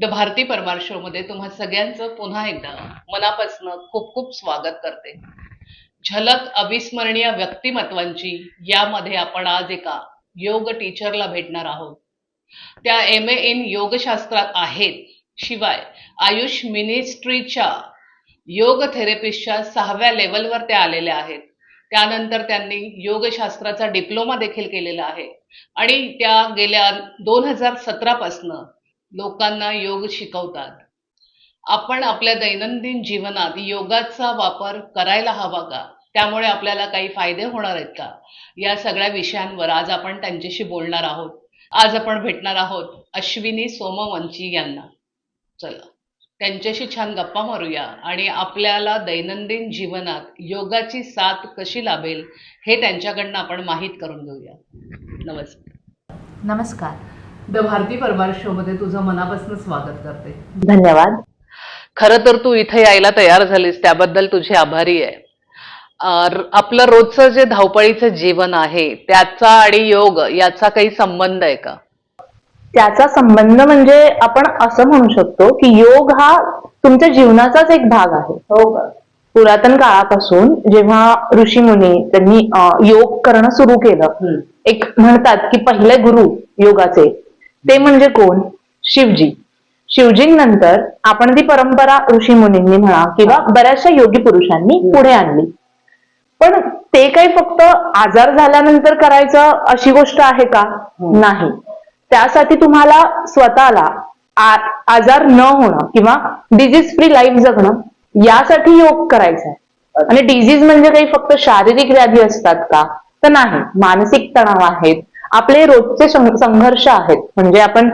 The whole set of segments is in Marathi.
द भारती परमार शो मध्ये तुम्हा सगळ्यांचं पुन्हा एकदा मनापासून खूप खूप स्वागत करते. झलक अविस्मरणीय व्यक्तिमत्वांची यामध्ये आपण आज एका योग टीचरला भेटणार आहोत. त्या MA इन योगशास्त्रात आहेत, शिवाय आयुष मिनिस्ट्रीच्या योग थेरपिस्टच्या 6व्या लेवलवर त्या आलेल्या आहेत. त्यानंतर त्यांनी योगशास्त्राचा डिप्लोमा देखील केलेला आहे आणि त्या गेल्या 2017 पासून लोकांना योग शिकवतात. आपण आपल्या दैनंदिन जीवनात योगाचा वापर करायला हवा का, त्यामुळे आपल्याला काही फायदे होणार आहेत का, या सगळ्या विषयांवर आज आपण त्यांच्याशी बोलणार आहोत. आज आपण भेटणार आहोत अश्विनी सोमवंशी यांना. चला त्यांच्याशी छान गप्पा मारूया आणि आपल्याला दैनंदिन जीवनात योगाची साथ कशी लाभेल हे त्यांच्याकडनं आपण माहीत करून घेऊया. नमस्कार. नमस्कार. द भारती परमार शो मध्ये तुझं मनापासून स्वागत करते. धन्यवाद. खरं तर तू इथे यायला तयार झालीस त्याबद्दल तुझे आभारी आहे. आपलं रोजचं जे धावपळीचं जीवन आहे त्याचा आणि योग याचा काही संबंध आहे का? त्याचा संबंध म्हणजे आपण असं म्हणू शकतो की योग हा तुमच्या जीवनाचाच एक भाग आहे. हो का? पुरातन काळापासून जेव्हा ऋषी मुनी त्यांनी योग करणं सुरू केलं, एक म्हणतात की पहिले गुरु योगाचे ते म्हणजे कोण? शिवजी. शिवजींनंतर आपण ती परंपरा ऋषी मुनींनी म्हणा किंवा बऱ्याचशा योगी पुरुषांनी पुढे आणली. पण ते काही फक्त आजार झाल्यानंतर करायचं अशी गोष्ट आहे का? नाही. त्यासाठी तुम्हाला स्वतःला आजार न होणं किंवा डिझीज फ्री लाईफ जगणं यासाठी योग करायचा आहे. आणि डिझीज म्हणजे काही फक्त शारीरिक व्याधी असतात का? तर नाही. मानसिक तणाव आहेत, आपले रोजचे संघर्ष आहेत. म्हणजे आपण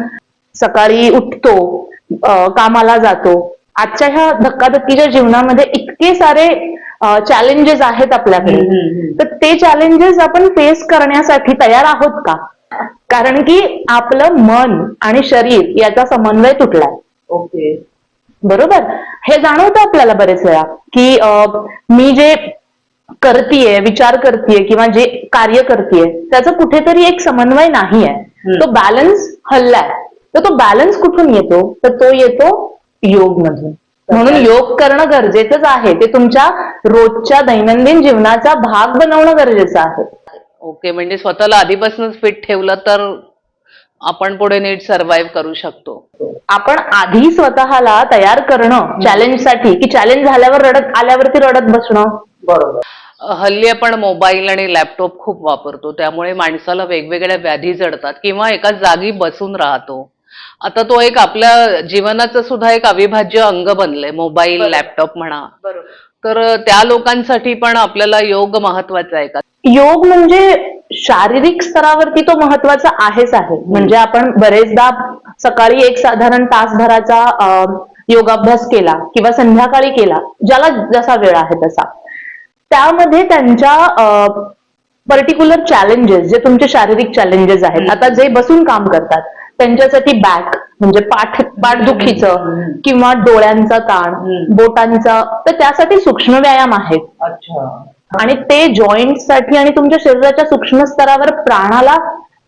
सकाळी उठतो, कामाला जातो, आजच्या ह्या धक्काधक्कीच्या जीवनामध्ये इतके सारे चॅलेंजेस आहेत आपल्याकडे, तर ते चॅलेंजेस आपण फेस करण्यासाठी तयार आहोत का? कारण की आपलं मन आणि शरीर याचा समन्वय तुटलाय. ओके, बरोबर. हे जाणवतं आपल्याला बरेच वेळा की मी जे करतीये, विचार करतीये किंवा जे कार्य करतीये त्याचा कुठेतरी एक समन्वय नाहीये, तो बॅलन्स हल्लाय. तर तो बॅलन्स कुठून येतो? तर तो येतो योग मधून. म्हणून योग करणं गरजेचंच आहे. ते तुमच्या रोजच्या दैनंदिन जीवनाचा भाग बनवणं गरजेचं आहे. ओके, म्हणजे स्वतःला आधीपासूनच फिट ठेवलं तर आपण पुढे नीट सर्व्हाइव्ह करू शकतो. आपण आधी स्वतःला तयार करणं चॅलेंजसाठी, की चॅलेंज झाल्यावर आल्यावरती रडत बसणं. बरोबर. हल्ली आपण मोबाईल आणि लॅपटॉप खूप वापरतो, त्यामुळे माणसाला वेगवेगळ्या व्याधी जडतात किंवा एका जागी बसून राहतो. आता तो एक आपल्या जीवनाचं सुद्धा एक अविभाज्य अंग बनलंय, मोबाईल, लॅपटॉप म्हणा. तर त्या लोकांसाठी पण आपल्याला योग महत्वाचा आहे का? योग म्हणजे शारीरिक स्तरावरती तो महत्वाचा आहेच आहे. म्हणजे आपण बरेचदा सकाळी एक साधारण तासभराचा योगाभ्यास केला किंवा संध्याकाळी केला, ज्याला जसा वेळ आहे तसा, त्यामध्ये त्यांच्या पर्टिक्युलर चॅलेंजेस, जे तुमचे शारीरिक चॅलेंजेस आहेत, आता जे बसून काम करतात त्यांच्यासाठी बॅक म्हणजे पाठदुखीचं किंवा डोळ्यांचा ताण, बोटांचा, तर त्यासाठी सूक्ष्म व्यायाम आहेत. आणि ते जॉईंटसाठी आणि तुमच्या शरीराच्या सूक्ष्म स्तरावर प्राणाला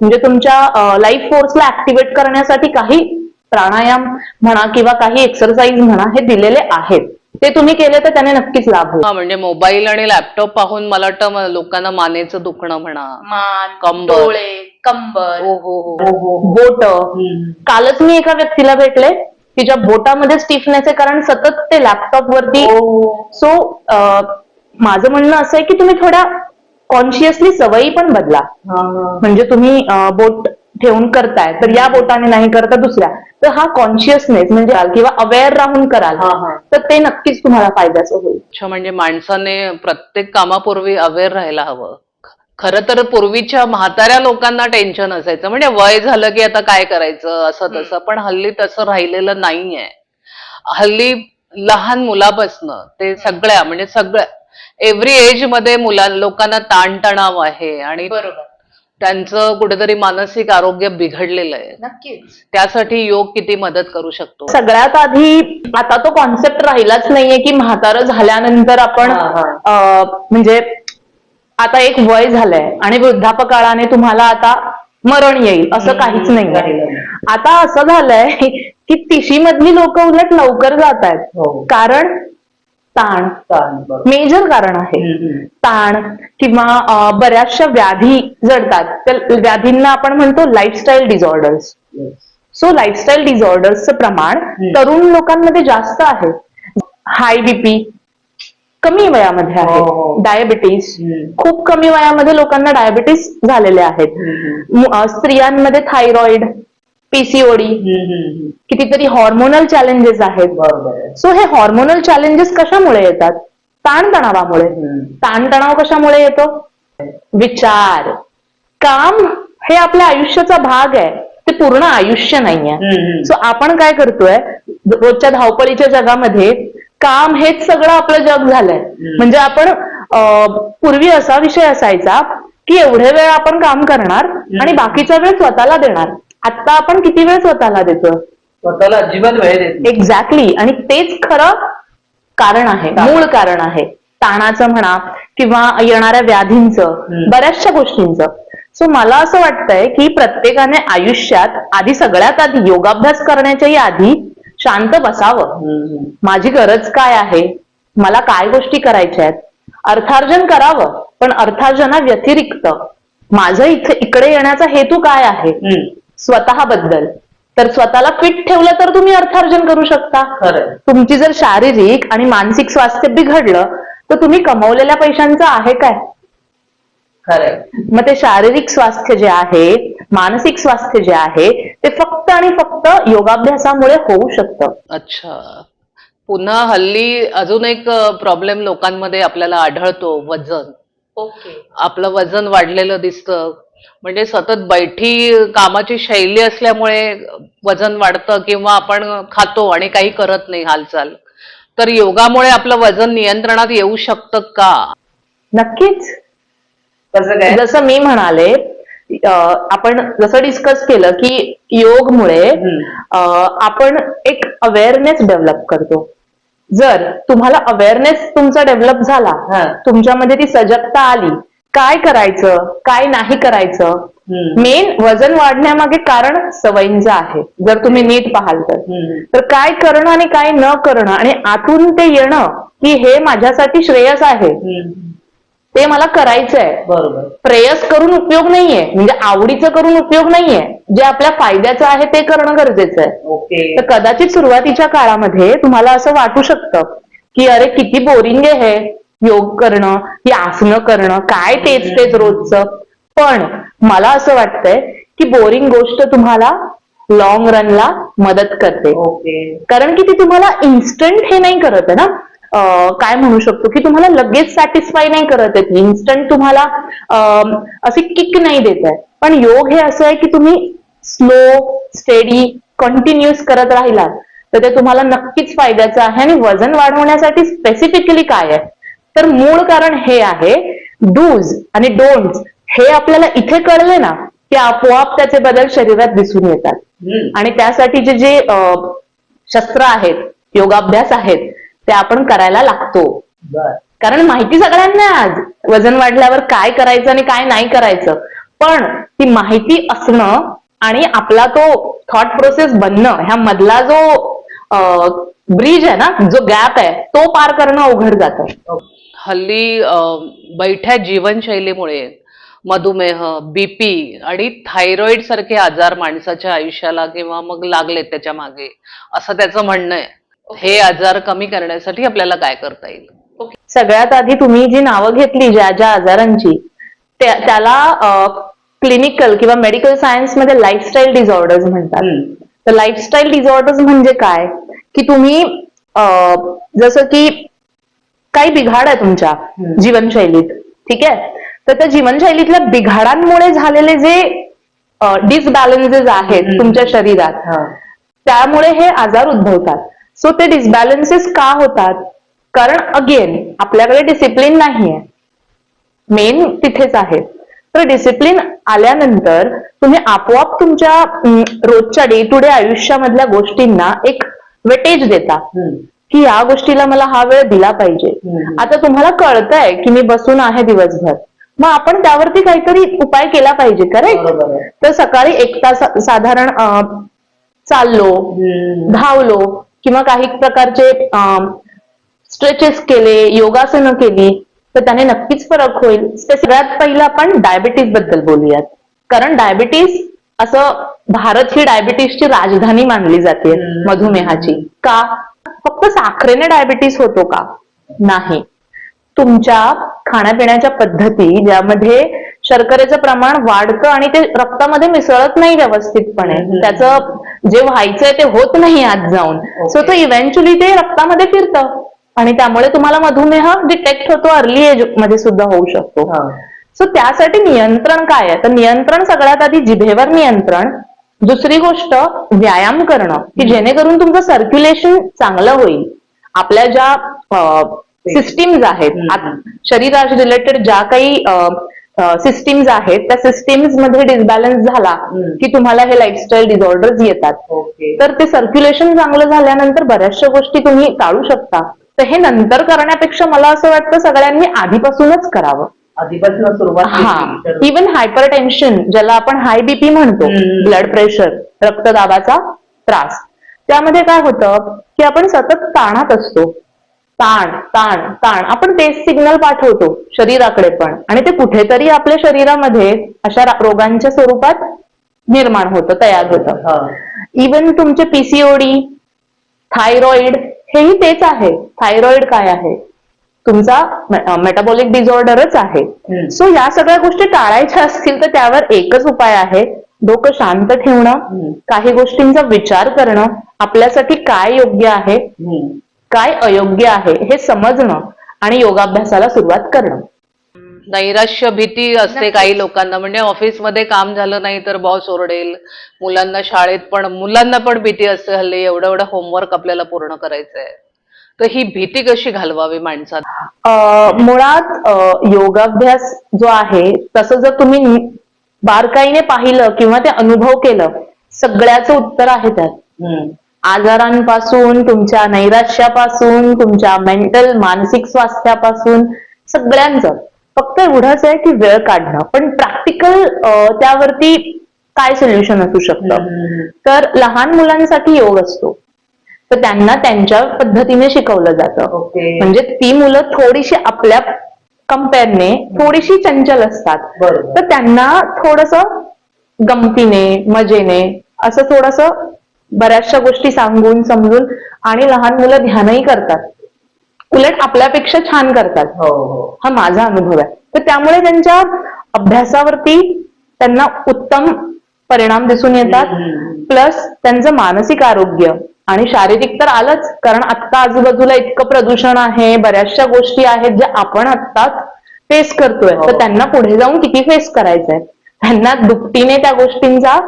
म्हणजे तुमच्या लाईफ फोर्सला ऍक्टिव्हेट करण्यासाठी काही प्राणायाम म्हणा किंवा काही एक्सरसाइज म्हणा हे दिलेले आहेत. ते तुम्ही केले तर त्याने नक्कीच लाभ होईल. म्हणजे मोबाईल आणि लॅपटॉप पाहून मला वाटतं लोकांना दुखणं म्हणा, मान, डोळे, कंबर, बोट. कालच मी एका व्यक्तीला भेटले तिच्या बोटामध्ये स्टिफनेस आहे, कारण सतत ते लॅपटॉप वरती. सो माझं म्हणणं असं आहे की तुम्ही थोड्या कॉन्शियसली सवयी पण बदला. म्हणजे तुम्ही बोट ठेवून करताय तर या बोटाने नाही करता दुसऱ्या, तर हा कॉन्शियसनेस म्हणजे किंवा अवेअर राहून कराल तर ते नक्कीच तुम्हाला फायद्याचं होईल. अच्छा, म्हणजे माणसाने प्रत्येक कामापूर्वी अवेअर राहायला हवं. खरं तर पूर्वीच्या म्हाताऱ्या लोकांना टेन्शन असायचं, म्हणजे वय झालं की आता काय करायचं असं तसं, पण हल्ली तसं राहिलेलं नाहीये. हल्ली लहान मुलापासनं ते सगळ्या म्हणजे सगळ्या एव्हरी एज मध्ये लोकांना ताणतणाव आहे आणि त्यांचं कुठेतरी मानसिक आरोग्य बिघडलेलं आहे. नक्कीच. त्यासाठी योग किती मदत करू शकतो? सगळ्यात आधी आता तो कॉन्सेप्ट राहिलाच नाहीये की म्हातारं झाल्यानंतर आपण म्हणजे आता एक वय झालंय आणि वृद्धापकाळाने तुम्हाला आता मरण येईल असं काहीच नाही. आता असं झालंय की 30 मधली लोक उलट लवकर जात आहेत. कारण ताण मेजर कारण आहे. ताण किंवा बऱ्याचशा व्याधी जडतात. तर व्याधींना आपण म्हणतो लाईफस्टाईल डिसऑर्डर्स. सो लाईफस्टाईल डिसऑर्डर्सचं प्रमाण तरुण लोकांमध्ये जास्त आहे. हाय बीपी कमी वयामध्ये आहे. डायबिटीस खूप कमी वयामध्ये लोकांना डायबिटीस झालेले आहेत. स्त्रियांमध्ये थायरॉइड, पीसीओडी, कितीतरी हॉर्मोनल चॅलेंजेस आहेत. सो हे हॉर्मोनल चॅलेंजेस कशामुळे येतात? ताणतणावामुळे. ताणतणाव कशामुळे येतो? विचार. काम हे आपल्या आयुष्याचा भाग आहे, ते पूर्ण आयुष्य नाहीये. सो आपण काय करतोय रोजच्या धावपळीच्या जगामध्ये? काम हेच सगळं आपलं जग झालंय. म्हणजे आपण पूर्वी असा विषय असायचा की एवढे वेळ आपण काम करणार आणि बाकीचा वेळ स्वतःला देणार. आता आपण किती वेळ स्वतःला देतो? स्वतःला अजिबात वेळ देत नाही. एक्झॅक्टली. आणि तेच खरं कारण आहे, मूळ कारण आहे ताणाचं म्हणा किंवा येणाऱ्या व्याधींचं, बऱ्याचशा गोष्टींचं. सो मला असं वाटतंय की प्रत्येकाने आयुष्यात आधी सगळ्यात आधी योगाभ्यास करण्याच्याही आधी शांत बसावं. माझी गरज काय आहे? मला काय गोष्टी करायच्या आहेत? अर्थार्जन करावं, पण अर्थार्जना व्यतिरिक्त माझं इकडे येण्याचा हेतू काय आहे स्वतःबद्दल. तर स्वतःला फिट ठेवलं तर तुम्ही अर्थार्जन करू शकता. तुमची जर शारीरिक आणि मानसिक स्वास्थ्य बिघडलं तर तुम्ही कमवलेल्या पैशांचं आहे काय? मग ते शारीरिक स्वास्थ्य जे आहे, मानसिक स्वास्थ्य जे आहे, ते फक्त आणि फक्त योगाभ्यासामुळे होऊ शकतं. अच्छा. पुन्हा हल्ली अजून एक प्रॉब्लेम लोकांमध्ये आपल्याला आढळतो, वजन. आपलं वजन वाढलेलं दिसतं. म्हणजे सतत बैठी कामाची शैली असल्यामुळे वजन वाढतं किंवा आपण खातो आणि काही करत नाही हालचाल. तर योगामुळे आपलं वजन नियंत्रणात येऊ शकतं का? नक्कीच. जसं मी म्हणाले, आपण जसं डिस्कस केलं की योगमुळे आपण एक अवेअरनेस डेव्हलप करतो. जर तुम्हाला अवेअरनेस तुमचा डेव्हलप झाला, तुमच्यामध्ये ती सजगता आली, काय करायचं काय नाही करायचं. मेन वजन वाढण्यामागे कारण सवयींचं आहे. जर तुम्ही नीट पाहाल तर काय करणं आणि काय न करणं आणि आतून ते येणं की हे माझ्यासाठी श्रेयस आहे, ते मला करायचंय. बरोबर. प्रेयस करून उपयोग नाहीये, म्हणजे आवडीचं करून उपयोग नाहीये. जे आपल्या फायद्याचं आहे ते करणं गरजेचं आहे. तर कदाचित सुरुवातीच्या काळामध्ये तुम्हाला असं वाटू शकतं की अरे किती बोरिंग आहे हे योग करणं, ही आसनं करणं, काय तेच रोजचं. पण मला असं वाटतंय की बोरिंग गोष्ट तुम्हाला लॉंग रनला मदत करते. कारण की ती तुम्हाला इन्स्टंट हे नाही करत आहे ना, काय म्हणू शकतो की तुम्हाला लगेच सॅटिस्फाय नाही करत आहे, इन्स्टंट तुम्हाला अशी किक नाही देत आहे. पण योग हे असं आहे की तुम्ही स्लो, स्टेडी, कंटिन्युअस करत राहिलात तर ते तुम्हाला नक्कीच फायद्याचं आहे. आणि वजन वाढवण्यासाठी स्पेसिफिकली काय आहे तर मूळ कारण हे आहे, डूज आणि डोंट्स हे आपल्याला इथे कळले ना की आपोआप त्याचे बदल शरीरात दिसून येतात. आणि त्यासाठीचे जे शस्त्र आहेत, योगाभ्यास आहेत, ते आपण करायला लागतो. कारण माहिती सगळ्यांना आज वजन वाढल्यावर काय करायचं आणि काय नाही करायचं, पण ती माहिती असणं आणि आपला तो थॉट प्रोसेस बनणं, ह्या मधला जो ब्रिज आहे ना, जो गॅप आहे, तो पार करणं अवघड जातं. हल्ली बैठ्या जीवनशैलीमुळे मधुमेह, बीपी आणि थायरॉइड सारखे आजार माणसाच्या आयुष्याला किंवा मग लागलेत त्याच्या मागे, असं त्याचं म्हणणं आहे. हे आजार कमी करण्यासाठी आपल्याला काय करता येईल? सगळ्यात आधी तुम्ही जी नावं घेतली ज्या ज्या आजारांची, त्याला क्लिनिकल किंवा मेडिकल सायन्स मध्ये लाईफस्टाईल डिसऑर्डर्स म्हणतात. तर लाईफस्टाईल डिसऑर्डर्स म्हणजे काय की तुम्ही जसं की काही बिघाड आहे तुमच्या जीवनशैलीत, ठीक आहे, तर त्या जीवनशैलीतल्या बिघाडांमुळे झालेले जे डिसबॅलन्सेस आहेत तुमच्या शरीरात, त्यामुळे हे आजार उद्भवतात. सो ते डिसबॅलन्सेस का होतात? कारण अगेन आपल्याकडे डिसिप्लिन नाहीये, मेन तिथेच आहे. तर डिसिप्लिन आल्यानंतर तुम्ही आपोआप तुमच्या रोजच्या डे टू डे आयुष्यामधल्या गोष्टींना एक वेटेज देता की या गोष्टीला मला हा वेळ दिला पाहिजे. आता तुम्हाला कळतंय की मी बसून आहे दिवसभर, मग आपण त्यावरती काहीतरी उपाय केला पाहिजे, करेक्ट? बरोबर आहे. तर सकाळी 1 तास साधारण चाललो, धावलो किंवा काही प्रकारचे स्ट्रेचेस केले, योगासनं केली तर त्याने नक्कीच फरक होईल. सगळ्यात पहिलं आपण डायबिटीज बद्दल बोलूयात, कारण डायबिटीज असं भारत ही डायबिटीजची राजधानी मानली जाते, मधुमेहाची. का? फक्त साखरेने डायबिटीज होतो का? नाही. तुमच्या खाण्यापिण्याच्या पद्धती ज्यामध्ये शर्करेचं प्रमाण वाढतं आणि ते रक्तामध्ये मिसळत नाही व्यवस्थितपणे, त्याचं जे व्हायचंय ते होत नाही आत जाऊन, सो तो इव्हेंच्युअली ते रक्तामध्ये फिरतं आणि त्यामुळे तुम्हाला मधुमेह डिटेक्ट होतो, अर्ली एज मध्ये सुद्धा होऊ शकतो. सो त्यासाठी नियंत्रण काय आहे? तर नियंत्रण सगळ्यात आधी जिभेवर नियंत्रण, दुसरी गोष्ट व्यायाम करणं की जेणेकरून तुमचं सर्क्युलेशन चांगलं होईल. आपल्या ज्या सिस्टीम्स आहेत, शरीराशी रिलेटेड ज्या काही सिस्टीम्स आहेत, त्या सिस्टीम्स मध्ये डिसबॅलन्स झाला की तुम्हाला हे लाईफस्टाईल डिसऑर्डर्स येतात. तर ते सर्क्युलेशन चांगलं झाल्यानंतर बऱ्याचशा गोष्टी तुम्ही टाळू शकता. तर हे नंतर करण्यापेक्षा मला असं वाटतं सगळ्यांनी आधीपासूनच करावं. आधीपासून सुरुवात हा, केली तर- इवन हायपर टेन्शन ज्याला आपण हाय बीपी म्हणतो, ब्लड प्रेशर, रक्तदाबाचा त्रास, त्यामध्ये काय होतं की आपण सतत ताणात असतो. ताण ताण ताण, आपण तेच सिग्नल पाठवतो शरीराकडे पण, आणि ते कुठेतरी आपल्या शरीरामध्ये अशा रोगांच्या स्वरूपात निर्माण होतं, तयार होतं. इवन तुमचे पीसीओडी, थायरॉइड, हेही तेच आहे. थायरॉइड काय आहे? तुमचा मेटाबॉलिक डिसऑर्डरच आहे. सो या सगळ्या गोष्टी टाळायच्या असतील तर त्यावर एकच उपाय आहे, डोकं शांत ठेवणं, काही गोष्टींचा विचार करणं, आपल्यासाठी काय योग्य आहे, काय अयोग्य आहे हे समजणं आणि योगाभ्यासाला सुरुवात करणं. नैराश्य, भीती असते काही लोकांना, म्हणजे ऑफिसमध्ये काम झालं नाही तर बॉस ओरडेल, मुलांना पण भीती असते, हल्ली एवढं एवढं होमवर्क आपल्याला पूर्ण करायचंय. तर ही भीती कशी घालवावी माणसात? मुळात योगाभ्यास जो आहे तसं जर तुम्ही बारकाईने पाहिलं किंवा ते अनुभव केलं, सगळ्याचं उत्तर आहे त्यात. आजारांपासून, तुमच्या नैराश्यापासून, तुमच्या मेंटल मानसिक स्वास्थ्यापासून, सगळ्यांचं. फक्त एवढंच आहे की वेळ काढणं. पण प्रॅक्टिकल त्यावरती काय सोल्युशन असू शकतं? तर लहान मुलांसाठी योग असतो, तर त्यांना त्यांच्या पद्धतीने शिकवलं जातं. म्हणजे ती मुलं थोडीशी आपल्या कम्पेअरने थोडीशी चंचल असतात, तर त्यांना थोडंसं गमतीने, मजेने, असं थोडंसं बऱ्याचशा गोष्टी सांगून समजून, आणि लहान मुलं ध्यानही करतात, उलट आपल्यापेक्षा छान करतात. हा माझा अनुभव आहे. तर त्यामुळे त्यांच्या अभ्यासावरती त्यांना उत्तम परिणाम दिसून येतात. प्लस त्यांचं मानसिक आरोग्य आणि शारीरिक तर आलंच, कारण आत्ता आजूबाजूला इतकं प्रदूषण आहे, बऱ्याचशा गोष्टी आहेत ज्या आपण आत्ताच फेस करतोय, तर त्यांना पुढे जाऊन किती फेस करायचंय, त्यांना दुपटीने त्या गोष्टींचा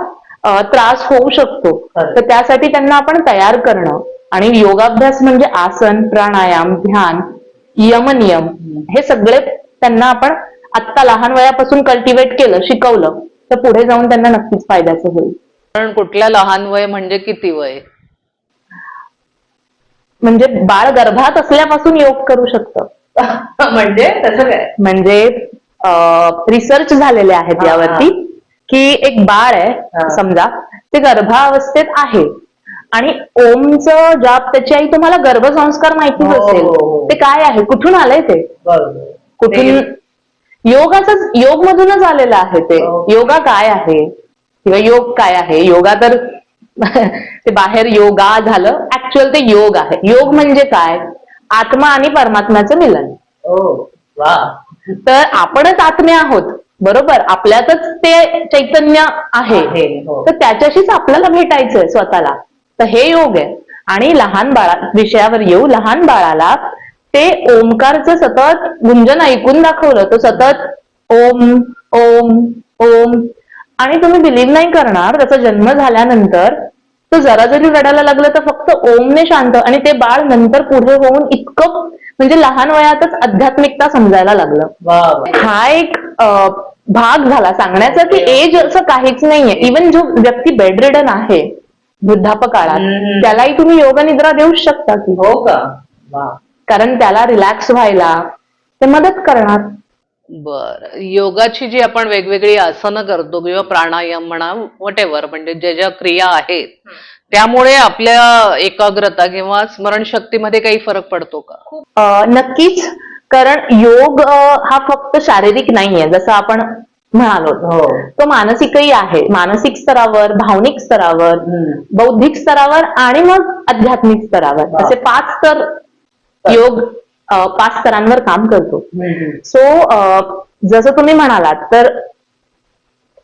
त्रास होऊ शकतो. तर त्यासाठी त्यांना आपण तयार करणं, आणि योगाभ्यास म्हणजे आसन, प्राणायाम, ध्यान, यमनियम, हे सगळे त्यांना आपण आत्ता लहान वयापासून कल्टिवेट केलं, शिकवलं, तर पुढे जाऊन त्यांना नक्कीच फायद्याचं होईल. पण कुठल्या लहान वय म्हणजे किती वय? म्हणजे बाळ गर्भात असल्यापासून योग करू शकतं. म्हणजे तसं काय? म्हणजे रिसर्च झालेले आहेत यावरती, की एक बाळ आहे समजा, ते गर्भावस्थेत आहे आणि ओमचं जाप, त्याची आई, तुम्हाला गर्भसंस्कार माहितीच असेल, ते काय आहे, कुठून आलंय ते? कुठून? योग मधूनच आलेलं आहे ते. योगा काय आहे किंवा योग काय आहे? योगा तर ते बाहेर योगा झालं, ऍक्च्युअल ते योग आहे. योग म्हणजे काय? आत्मा आणि परमात्म्याचं मिलन. तर आपणच आत्मे आहोत, बरोबर, आपल्यातच ते चैतन्य आहे, तर त्याच्याशीच आपल्याला भेटायचंय स्वतःला, तर हे योग आहे. आणि लहान विषयावर येऊ, लहान बाळाला ते ओमकारचं सतत गुंजन ऐकून दाखवलं, तो सतत ओम ओम ओम, आणि तुम्ही बिलीव्ह नाही करणार, त्याचा जन्म झाल्यानंतर तो जरा जरी रडायला लागलं तर फक्त ओमने शांत, आणि ते बाळ नंतर पुढे होऊन इतकं, म्हणजे लहान वयातच आध्यात्मिकता समजायला लागलं. हा एक भाग झाला सांगण्याचा की एज असं काहीच नाहीये. इवन जो व्यक्ती बेड रिडन आहे वृद्धापकाळात, त्यालाही तुम्ही योग निद्रा देऊच शकता की. हो का? कारण त्याला रिलॅक्स व्हायला ते मदत करणार. बर, योगाची जी आपण वेगवेगळी आसनं करतो किंवा प्राणायाम म्हणा व्हॉटेव्हर, म्हणजे ज्या ज्या क्रिया आहेत त्यामुळे आपल्या एकाग्रता किंवा स्मरणशक्तीमध्ये काही फरक पडतो का? नक्कीच. कारण योग हा फक्त शारीरिक नाहीये, जसं आपण म्हणालो, हो. तो मानसिकही आहे. मानसिक स्तरावर, भावनिक स्तरावर, बौद्धिक स्तरावर आणि मग आध्यात्मिक स्तरावर, वा. असे 5 स्तर योग 5 स्तरांवर काम करतो. सो जसं तुम्ही म्हणालात तर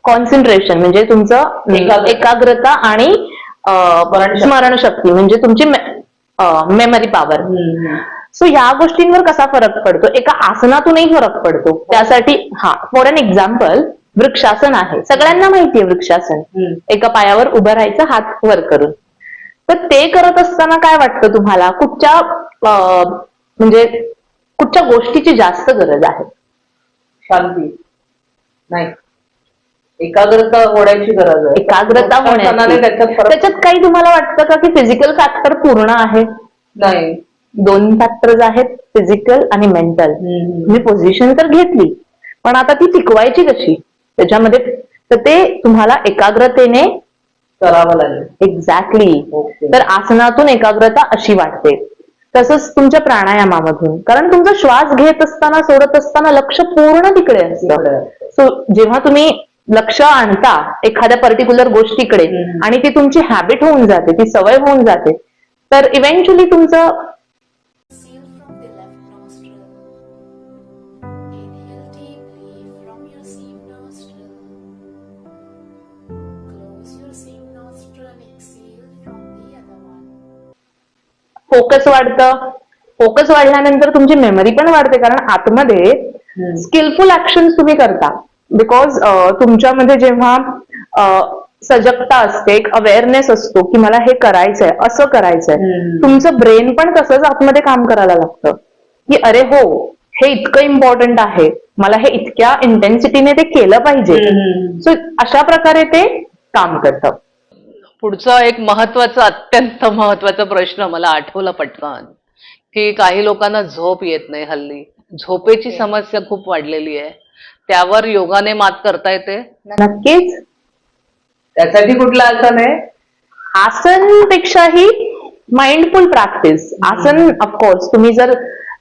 कॉन्सन्ट्रेशन म्हणजे तुमचं एकाग्रता आणि स्मरणशक्ती म्हणजे तुमची मेमरी पॉवर. सो ह्या गोष्टींवर कसा फरक पडतो? एका आसनातूनही फरक पडतो. त्यासाठी फॉर एन एक्झाम्पल, वृक्षासन आहे, सगळ्यांना माहितीये वृक्षासन. एका पायावर उभं राहायचं, हात वर करून. तर ते करत असताना काय वाटतं तुम्हाला, म्हणजे कुठच्या गोष्टीची जास्त गरज आहे? शांती नाही, एकाग्रता होण्याची गरज आहे. एकाग्रता होण्याची. त्याच्यात काही तुम्हाला वाटतं का की फिजिकल फॅक्टर पूर्ण आहे? नाही, 2 फॅक्टर्स आहेत, फिजिकल आणि मेंटल. तुम्ही पोझिशन तर घेतली, पण आता ती टिकवायची कशी त्याच्यामध्ये? तर ते तुम्हाला एकाग्रतेने करावं लागेल. एक्झॅक्टली. Okay. तर आसनातून एकाग्रता अशी वाटते. तसंच तुमच्या प्राणायामामधून, कारण तुमचा श्वास घेत असताना सोडत असताना लक्ष पूर्ण तिकडे असतं. सो जेव्हा तुम्ही लक्ष आणता एखाद्या पर्टिक्युलर गोष्टीकडे आणि ती तुमची हॅबिट होऊन जाते, ती सवय होऊन जाते, तर इव्हेंच्युअली तुमचं Exhale from the left nostril. Inhale deeply from your seam nostril. Close your seam nostril and exhale from the other one. Focus वाढतं. फोकस वाढल्यानंतर तुमची मेमरी पण वाढते, कारण आतमध्ये स्किलफुल ऍक्शन तुम्ही करता. बिकॉज तुमच्यामध्ये जेव्हा सजगता असते, एक अवेअरनेस असतो की मला हे करायचंय, असं करायचंय, तुमचं ब्रेन पण तसंच आतमध्ये काम करायला लागतं की अरे हो, हे इतकं इम्पॉर्टंट आहे, मला हे इतक्या इंटेन्सिटीने ते केलं पाहिजे. सो अशा प्रकारे ते काम करतं. पुढचा एक महत्वाचा, अत्यंत महत्वाचा प्रश्न मला आठवला पटकन, की काही लोकांना झोप येत नाही हल्ली. झोपेची समस्या खूप वाढलेली आहे, त्यावर योगाने मात करता येते? नक्कीच. त्यासाठी कुठलं आसन आहे? आसनपेक्षाही माइंडफुल प्रॅक्टिस. आसन ऑफकोर्स तुम्ही जर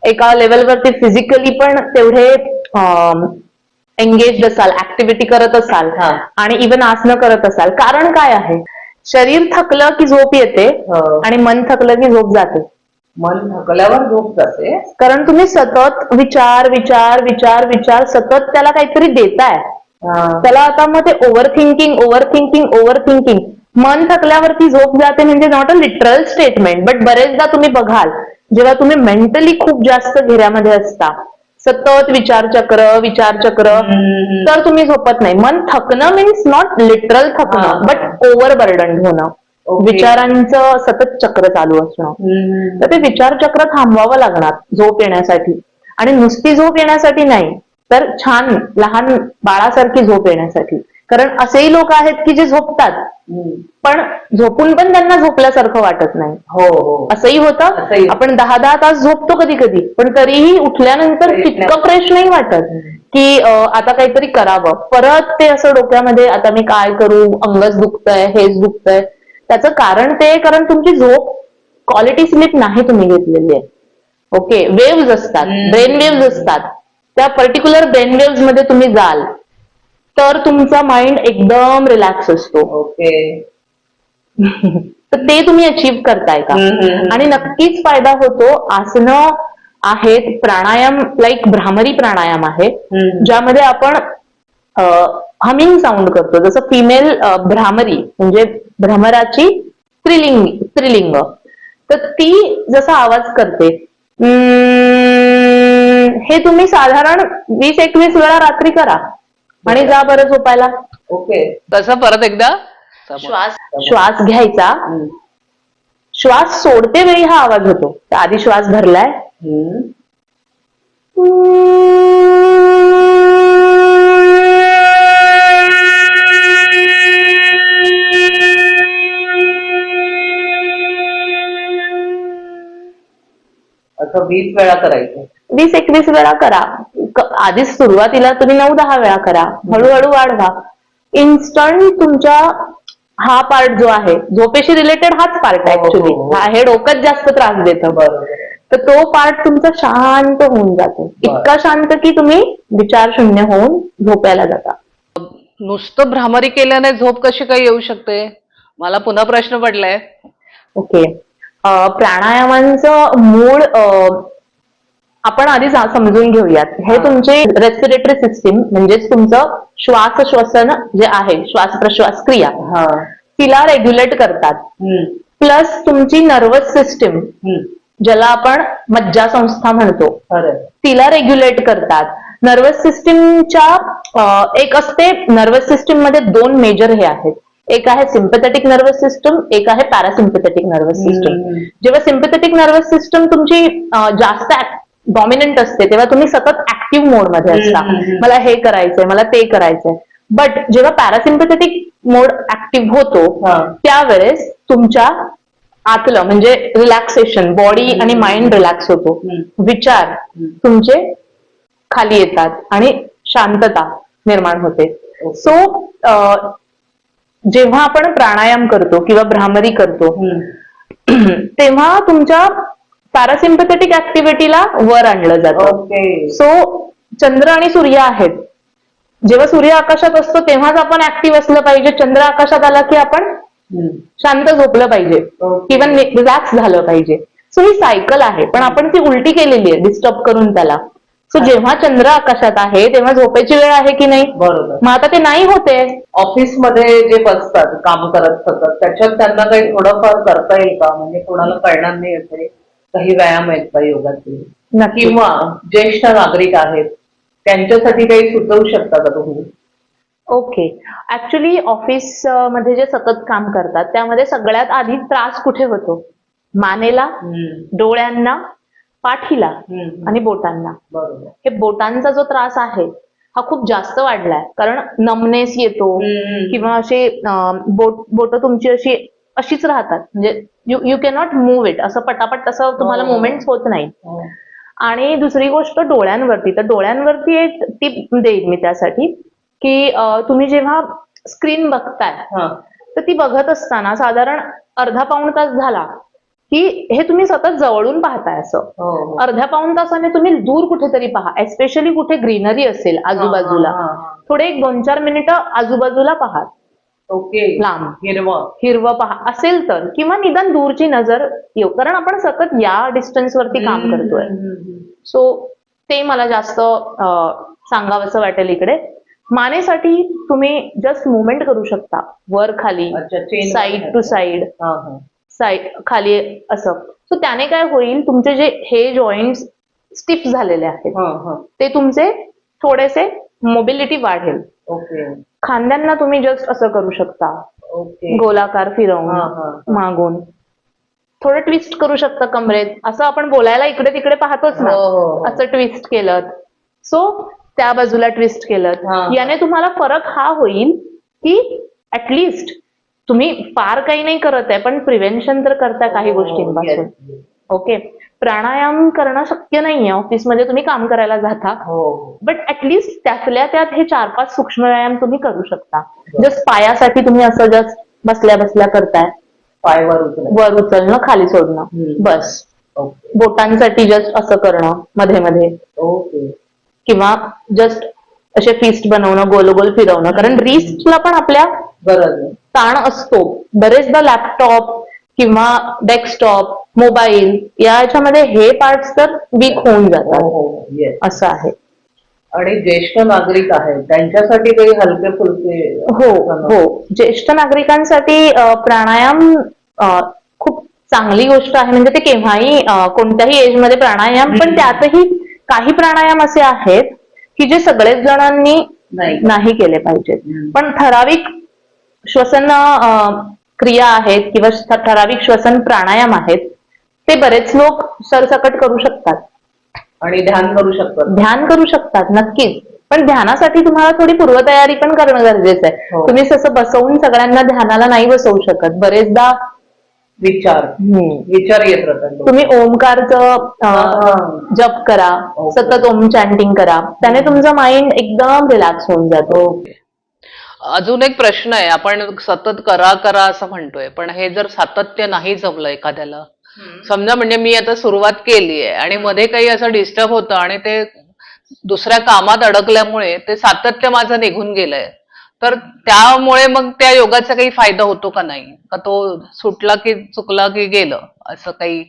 एका लेवलवरती फिजिकली पण तेवढे एंगेज असाल, ऍक्टिव्हिटी करत असाल आणि इव्हन आसनं करत असाल, कारण काय आहे, शरीर थकलं की झोप येते आणि मन थकलं की झोप जाते. मन थकल्यावर झोप जाते, कारण तुम्ही सतत विचार विचार विचार विचार सतत त्याला काहीतरी देताय. त्याला आता मग ते over thinking over thinking over thinking, मन थकल्यावरती झोप जाते म्हणजे not a literal statement, but बरेचदा तुम्ही बघाल जेव्हा तुम्ही मेंटली खूप जास्त घेऱ्यामध्ये असता, सतत विचारचक्र, तर तुम्ही झोपत नाही. मन थकणं मीन्स नॉट लिटरल थकणं, बट ओव्हर बर्डन होणं, विचारांचं सतत चक्र चालू असणं. तर ते विचारचक्र थांबवावं लागणार झोप येण्यासाठी. आणि नुसती झोप येण्यासाठी नाही, तर छान लहान बाळासारखी झोप येण्यासाठी. कारण असेही लोक आहेत की जे झोपतात पण झोपून पण त्यांना झोपल्यासारखं वाटत नाही. हो, असंही होतं. आपण 10-10 तास झोपतो कधी कधी, पण तरीही उठल्यानंतर तितकं फ्रेश नाही वाटत की आता काहीतरी करावं. परत ते असं डोक्यामध्ये, आता मी काय करू, अंगच दुखतंय, हेच दुखतंय. त्याचं कारण ते, कारण तुमची झोप क्वालिटी स्लीप नाही तुम्ही घेतलेली आहे. ओके, वेव्ज असतात, ब्रेन वेव्ज असतात, त्या पर्टिक्युलर ब्रेन वेव्ज मध्ये तुम्ही जाल तर तुमचा माइंड एकदम रिलॅक्स असतो. ओके. तर ते तुम्ही अचीव्ह करताय का? आणि नक्कीच फायदा होतो. आसनं आहेत, प्राणायाम लाईक भ्रामरी प्राणायाम आहे, ज्यामध्ये आपण हमिंग साऊंड करतो. जसं फिमेल भ्रामरी म्हणजे भ्रमराची स्त्रीलिंग, तर ती जसा आवाज करते, हे तुम्ही साधारण 20-21 वेळा रात्री करा आणि जा बरं झोपायला. ओके. कसं, परत एकदा? श्वास घ्यायचा, श्वास सोडते वेळी हा आवाज होतो. तर आधी श्वास धरलाय, असं 20 वेळा करायचं. 20-21 वेळा करा. आधीच सुरुवातीला तुम्ही 9-10 वेळा करा, हळूहळू वाढवा. इन्स्टंट तुमच्या हा पार्ट जो आहे, झोपेशी रिलेटेड हाच पार्ट आहे हो, ऍक्च्युली. हो, हो. हे डोकंच जास्त त्रास देतं. बरोबर. तर तो पार्ट तुमचा शांत होऊन जातो, इतका शांत की तुम्ही विचार शून्य होऊन झोपायला जाता. नुसतं भ्रामरी केल्याने झोप कशी काय येऊ शकते? मला पुन्हा प्रश्न पडलाय. ओके. प्राणायामांचं मूळ आपण आधी समजून घेऊयात. हे तुमचे रेस्पिरेटरी सिस्टीम म्हणजेच तुमचं श्वास श्वसन जे आहे, श्वास प्रश्वास क्रिया, हा. तिला रेग्युलेट करतात. प्लस तुमची नर्वस सिस्टीम, ज्याला आपण मज्जासंस्था म्हणतो, खरंय. तिला रेग्युलेट करतात. नर्वस सिस्टीमच्या एक असते, नर्वस सिस्टीम मध्ये 2 मेजर हे आहेत. एक आहे सिम्पथेटिक नर्वस सिस्टम, एक आहे पॅरासिम्पथेटिक नर्वस सिस्टम. जेव्हा सिम्पथेटिक नर्वस सिस्टम तुमची जास्त डॉमिनंट असते, तेव्हा तुम्ही सतत ऍक्टिव्ह मोड मध्ये असता. मला हे करायचंय, मला ते करायचंय. बट जेव्हा पॅरासिम्पथेटिक मोड ऍक्टिव्ह होतो, त्यावेळेस तुमच्या आतलं म्हणजे रिलॅक्सेशन, बॉडी आणि माइंड रिलॅक्स होतो. विचार तुमचे खाली येतात आणि शांतता निर्माण होते. सो जेव्हा आपण प्राणायाम करतो किंवा भ्रामरी करतो, तेव्हा तुमच्या पॅरासिम्पथेटिक ऍक्टिव्हिटीला वर आणलं जातं. ओके. सो चंद्र आणि सूर्य आहेत. जेव्हा सूर्य आकाशात असतो तेव्हाच आपण ऍक्टिव्ह असलं पाहिजे. चंद्र आकाशात आला की आपण शांत झोपलं पाहिजे किंवा रिलॅक्स झालं पाहिजे. सो ही सायकल आहे, पण आपण ती उलटी केलेली आहे डिस्टर्ब करून त्याला. सो जेव्हा चंद्र आकाशात आहे तेव्हा झोपायची वेळ आहे की नाही? बरोबर. मग आता ते नाही होते. ऑफिसमध्ये जे बसतात काम करत सतत, त्याच्यात त्यांना काही थोडंफार करता येईल का? म्हणजे कोणाला कळणार नाही असे काही व्यायाम आहेत का योगाचे? नक्की. किंवा ज्येष्ठ नागरिक आहेत त्यांच्यासाठी काही सुचवू शकता का तुम्ही? ओके. ऍक्च्युली ऑफिस मध्ये जे सतत काम करतात त्यामध्ये सगळ्यात आधी त्रास कुठे होतो? मानेला, डोळ्यांना, पाठीला आणि बोटांना. बरोबर. हे बोटांचा जो त्रास आहे हा खूप जास्त वाढलाय, कारण नमनेस येतो किंवा असे बोट तुमची अशीच राहतात, म्हणजे यू कॅनॉट मूव्ह इट, असं पटापट असं तुम्हाला मुवमेंट होत नाही. आणि दुसरी गोष्ट डोळ्यांवरती. तर डोळ्यांवरती एक टिप देईन मी त्यासाठी, की तुम्ही जेव्हा स्क्रीन बघताय तर ती बघत असताना साधारण अर्धा-पाऊण तास झाला की हे तुम्ही सतत जवळून पाहताय. असं अर्ध्या-पाऊण तासाने तुम्ही दूर कुठेतरी पहा, एस्पेशली कुठे ग्रीनरी असेल आजूबाजूला, थोडे 1-2-4 मिनिटं आजूबाजूला पहा. ओके. लांब हिरवं पहा असेल तर, किंवा निदान दूरची नजर येऊ, कारण आपण सतत या डिस्टन्स वरती काम करतोय. सो ते मला जास्त सांगावंसं वाटेल इकडे. मानेसाठी तुम्ही जस्ट मुवमेंट करू शकता, वर खाली, साईड टू साईड, खाली असं. सो त्याने काय होईल, तुमचे जे हे जॉईंट स्टिफ झालेले आहेत ते तुमचे थोडेसे मोबिलिटी वाढेल. खांद्यांना तुम्ही जस्ट असं करू शकता, गोलाकार फिरवून मागून, थोडं ट्विस्ट करू शकता कमरेत. असं आपण बोलायला इकडे तिकडे पाहतोच ना, असं ट्विस्ट केलं, सो त्या बाजूला ट्विस्ट केलं, याने तुम्हाला फरक हा होईल की ऍटलिस्ट तुम्ही फार काही नाही करत आहे, पण प्रिव्हेन्शन तर करता काही गोष्टींपासून. ओके. प्राणायाम करणं शक्य नाहीये, ऑफिसमध्ये तुम्ही काम करायला जाता, बट ऍटलिस्ट त्यातल्या त्यात हे 4-5 सूक्ष्म व्यायाम तुम्ही करू शकता. जस्ट पायासाठी तुम्ही असं जस्ट बसल्या बसल्या करताय, पाय वर उचलणं, खाली सोडणं, बस. बोटांसाठी जस्ट असं करणं मध्ये मध्ये, किंवा जस्ट असे फिस्ट बनवणं, गोल गोल फिरवणं, कारण रिस्टला पण आपल्या ताण असतो. बरेचदा लॅपटॉप किंवा डेस्कटॉप, मोबाईल याच्यामध्ये हे पार्ट्स तर वीक होऊन जातात, असं आहे. आणि ज्येष्ठ नागरिक आहेत त्यांच्यासाठी काही हलके फुलके? हो. ज्येष्ठ नागरिकांसाठी प्राणायाम खूप चांगली गोष्ट आहे. म्हणजे ते केव्हाही कोणत्याही एज मध्ये प्राणायाम, पण त्यातही काही प्राणायाम असे आहेत की जे सगळेच जणांनी नाही केले पाहिजेत. पण ठराविक श्वसन क्रिया आहेत किंवा ठराविक श्वसन प्राणायाम आहेत, ते बरेच लोक सरसकट करू शकतात आणि ध्यान करू शकतात. नक्कीच. पण ध्यानासाठी तुम्हाला थोडी पूर्वतयारी पण करणं गरजेचं आहे. तुम्ही तसं बसवून सगळ्यांना ध्यानाला नाही बसवू शकत. बरेचदा विचार येत राहतात. तुम्ही ओमकारचं जप करा, सतत ओम चॅन्टिंग करा, त्याने तुमचं माइंड एकदम रिलॅक्स होऊन जातो. अजून एक प्रश्न आहे, आपण सतत करा करा असं म्हणतोय, पण हे जर सातत्य नाही जमलं एखाद्याला, समजा म्हणजे मी आता सुरुवात केली आहे आणि मध्ये काही असं डिस्टर्ब होतं आणि ते दुसऱ्या कामात अडकल्यामुळे ते सातत्य माझं निघून गेलंय, तर त्यामुळे मग त्या योगाचा काही फायदा होतो का नाही, का तो सुटला की चुकला की गेलं असं काही?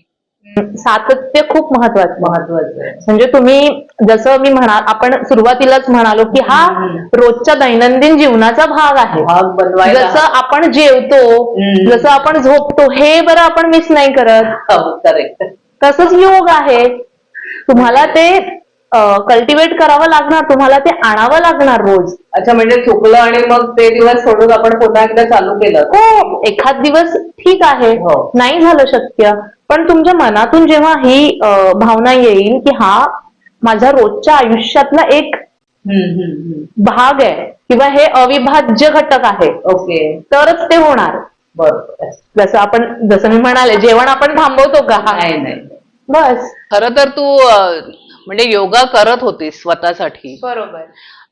सातत्य खूप महत्वाचं आहे. म्हणजे तुम्ही जसं मी आपण सुरुवातीलाच म्हणालो की हा रोजच्या दैनंदिन जीवनाचा भाग आहे. भाग बनवायला जसं आपण जेवतो, जसं आपण झोपतो, हे बरं आपण मिस नाही करत. करेक्ट. तसंच योग आहे, तुम्हाला ते कल्टिवेट करावं लागणार, तुम्हाला ते आणावं लागणार रोज. अच्छा, म्हणजे चुकलं आणि मग ते दिवस सोडून आपण पुन्हा एकदा चालू केलं. हो, एखाद दिवस ठीक आहे, हो. नाही झालं शक्य, पण तुमच्या मनातून जेव्हा ही भावना येईल की हा माझ्या रोजच्या आयुष्यातला एक भाग आहे किंवा हे अविभाज्य घटक आहे, ओके, तरच ते होणार. बरोबर. जसं मी म्हणाले, जेवण आपण थांबवतो का? नाही नाही. बस. खरं तर तू म्हणजे योगा करत होतीस स्वतःसाठी. बरोबर.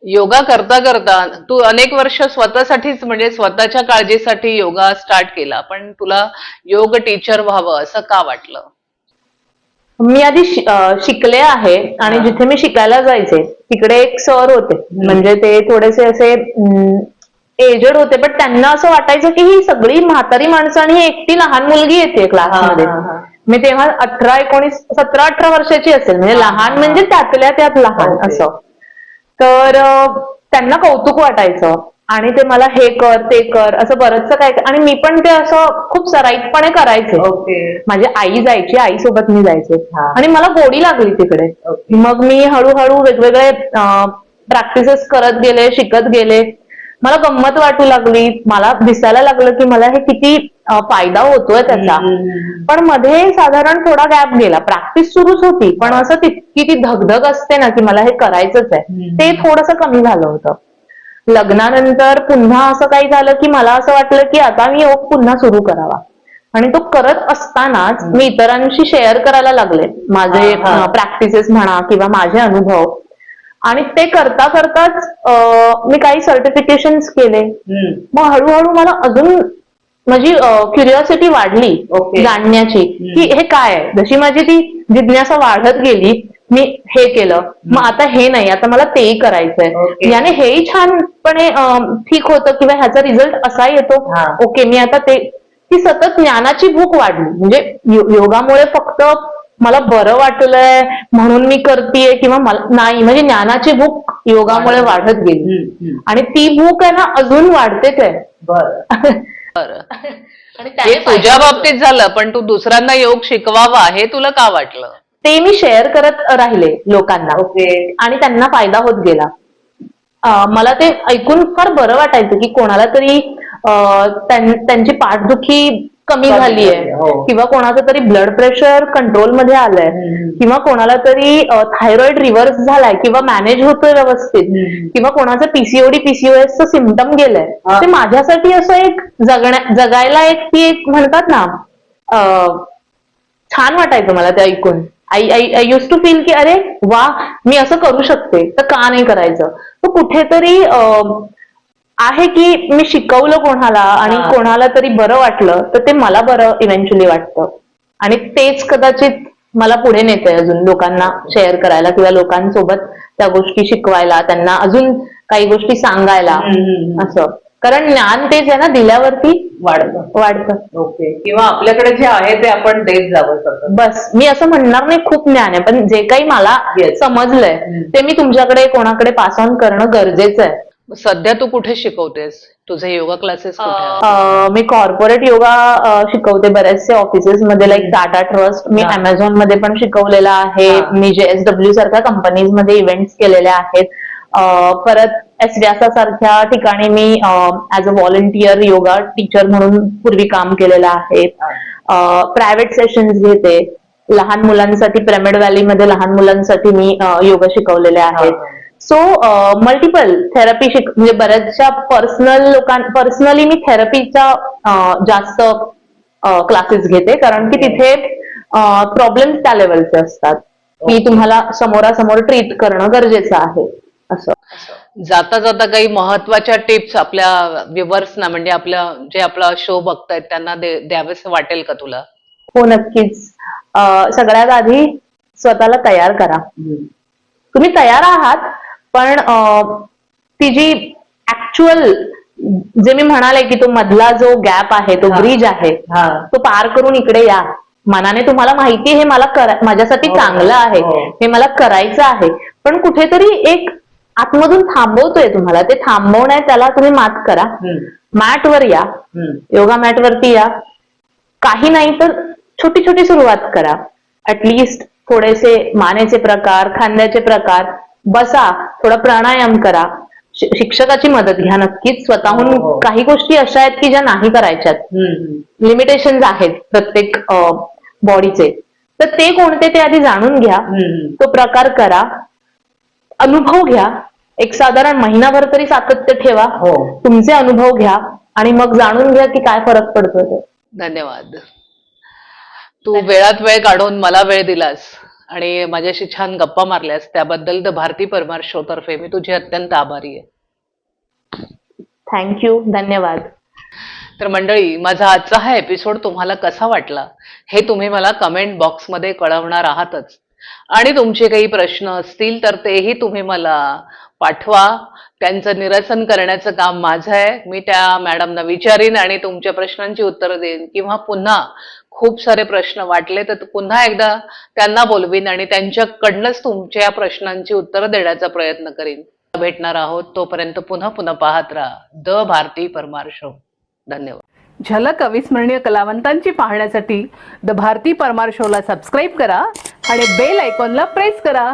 योगा करता करता तू अनेक वर्ष स्वतःसाठीच म्हणजे स्वतःच्या काळजीसाठी योगा स्टार्ट केला, पण तुला योग टीचर व्हावं असं का वाटलं? मी आधी शिकले आहे आणि जिथे मी शिकायला जायचे तिकडे एक सर होते, म्हणजे ते थोडेसे असे एजेड होते, पण त्यांना असं वाटायचं की ही सगळी म्हातारी माणसं आणि ही एकटी लहान मुलगी येते क्लासमध्ये. मी तेव्हा 17-18 वर्षाची असेल, म्हणजे लहान म्हणजे त्यातल्या त्यात लहान असं. तर त्यांना कौतुक वाटायचं आणि ते मला हे कर ते कर असं बरंचसं काय, आणि मी पण ते असं खूप सराईतपणे करायचे. ओके. माझी आई जायची, आईसोबत मी जायचे आणि मला गोडी लागली तिकडे. मग मी हळूहळू वेगवेगळे प्रॅक्टिसेस करत गेले, शिकत गेले, मला गंमत वाटू लागली, मला दिसायला लागलं की मला हे किती फायदा होतोय त्याचा. पण मध्ये साधारण थोडा गॅप गेला, प्रॅक्टिस सुरूच होती, पण असं तितकी ती धगधग असते ना की मला हे करायचंच आहे, ते थोडंसं कमी झालं होतं. लग्नानंतर पुन्हा असं काही झालं की मला असं वाटलं की आता मी योग पुन्हा सुरू करावा, आणि तो करत असतानाच मी इतरांशी शेअर करायला लागले माझे प्रॅक्टिसेस म्हणा किंवा माझे अनुभव, आणि ते करता करताच मी काही सर्टिफिकेशन्स केले. मग हळूहळू मला अजून माझी क्युरिओसिटी वाढली जाणण्याची की हे काय आहे. जशी माझी ती जिज्ञासा वाढत गेली, मी हे केलं, मग आता हे नाही, आता मला तेही करायचंय, याने हेही छानपणे ठीक होतं किंवा ह्याचा रिझल्ट असा येतो, ओके मी आता ते, ती सतत ज्ञानाची भूक वाढली. म्हणजे योगामुळे फक्त मला बरं वाटलंय म्हणून मी करतेय किंवा नाही, म्हणजे ज्ञानाची भूक योगामुळे वाढत गेली आणि ती भूक आहे ना अजून वाढतेच आहे. बरं, हे तुझ्या बाबतीत झालं, पण तू दुसऱ्यांना योग शिकवावा हे तुला का वाटलं? ते मी शेअर करत राहिले लोकांना, आणि त्यांना फायदा होत गेला. मला ते ऐकून फार बरं वाटायचं की कोणाला तरी त्यांची पाठदुखी कमी झाली आहे, किंवा कोणाचं तरी ब्लड प्रेशर कंट्रोलमध्ये आलंय, किंवा कोणाला तरी थायरॉइड रिव्हर्स झालाय किंवा मॅनेज होतोय व्यवस्थित, किंवा कोणाचं पीसीओडी पीसीओएसचं सिम्पटम गेलंय. ते माझ्यासाठी असं एक जगायला एक ती एक म्हणतात ना, छान वाटायचं मला ते ऐकून. आय युज टू फील की अरे वा, मी असं करू शकते, तर का नाही करायचं. तर कुठेतरी आहे की मी शिकवलं कोणाला आणि कोणाला तरी बरं वाटलं, तर ते मला बरं इव्हेंच्युअली वाटतं, आणि तेच कदाचित मला पुढे नेते अजून लोकांना शेअर करायला किंवा लोकांसोबत त्या गोष्टी शिकवायला, त्यांना अजून काही गोष्टी सांगायला असं. कारण ज्ञान तेच आहे ना, दिल्यावरती वाढतं. ओके. किंवा आपल्याकडे जे आहे ते आपण देत जावं. बस, मी असं म्हणणार नाही खूप ज्ञान आहे, पण जे काही मला समजलंय ते मी तुमच्याकडे कोणाकडे पास ऑन करणं गरजेचं आहे. सध्या तू कुठे शिकवतेस? तुझे योगा क्लासेस मी कॉर्पोरेट योगा शिकवते बऱ्याचशा ऑफिसेस मध्ये, लाईक टाटा ट्रस्ट, मी अमेझॉन मध्ये पण शिकवलेला आहे, मी JSW सारख्या कंपनीज मध्ये इव्हेंट्स केलेले आहेत, परत व्यासा सारख्या ठिकाणी मी as a volunteer yoga teacher म्हणून पूर्वी काम केलेलं आहे. प्रायव्हेट सेशन्स घेते लहान मुलांसाठी, पिरॅमिड व्हॅली मध्ये लहान मुलांसाठी मी योगा शिकवलेले आहेत. सो मल्टिपल थेरपी म्हणजे बऱ्याचशा पर्सनली मी थेरपीचा जास्त क्लासेस घेते, कारण की तिथे प्रॉब्लेम्स त्या लेवलचे असतात की तुम्हाला समोरासमोर ट्रीट करणं गरजेचं आहे असं. जाता जाता काही महत्वाच्या टिप्स आपल्या व्ह्युअर्सना, म्हणजे आपला शो बघतायत त्यांना द्यावेसे वाटेल का तुला? हो नक्कीच. सगळ्यात आधी स्वतःला तयार करा. तुम्ही तयार आहात, पण ती जी ऍक्च्युअल जे मी म्हणाले की तो मधला जो गॅप आहे, तो ब्रिज आहे, तो पार करून इकडे या. मनाने तुम्हाला माहिती हे माझ्यासाठी चांगलं आहे, हे मला करायचं आहे, पण कुठेतरी एक आतमधून थांबवतोय तुम्हाला. ते थांबवण्यात त्याला तुम्ही मात करा. मॅटवर या, योगा मॅट वरती या. काही नाही तर छोटी छोटी सुरुवात करा. ऍटलिस्ट थोडेसे मानेचे प्रकार, खांद्याचे प्रकार, बसा, थोडा प्राणायाम करा. शिक्षकाची मदत घ्या नक्कीच. स्वतःहून काही गोष्टी अशा आहेत की ज्या नाही करायच्यात. लिमिटेशन आहेत प्रत्येक बॉडीचे, तर ते कोणते ते आधी जाणून घ्या. तो प्रकार करा, अनुभव घ्या. एक साधारण महिनाभर तरी सातत्य ठेवा. तुमचे अनुभव घ्या आणि मग जाणून घ्या की काय फरक पडतोय ते. धन्यवाद. तू वेळात वेळ काढून मला वेळ दिलास आणि माझ्याशी छान गप्पा मारल्यास त्याबद्दल द भारती परमार शो तर्फे मी तुझी अत्यंत आभारी आहे. थँक्यू, धन्यवाद. तर मंडळी, माझा आजचा हा एपिसोड तुम्हाला कसा वाटला हे तुम्ही मला कमेंट बॉक्समध्ये कळवणार आहातच. आणि तुमचे काही प्रश्न असतील तर तेही तुम्ही मला पाठवा. त्यांचं निरसन करण्याचं काम माझं आहे. मी त्या मॅडमना विचारीन आणि तुमच्या प्रश्नांची उत्तरं देईन, किंवा पुन्हा खूप सारे प्रश्न वाटले तर पुन्हा एकदा त्यांना बोलवीन आणि त्यांच्याकडनंच तुमच्या प्रश्नांची उत्तरं देण्याचा प्रयत्न करीन. भेटणार आहोत. तोपर्यंत पुन्हा पाहत राहा द भारती परमार शो. धन्यवाद. झलक अविस्मरणीय कलावंतांची पाहण्यासाठी द भारती परमार शोला सबस्क्राईब करा आणि बेल आयकॉनला प्रेस करा.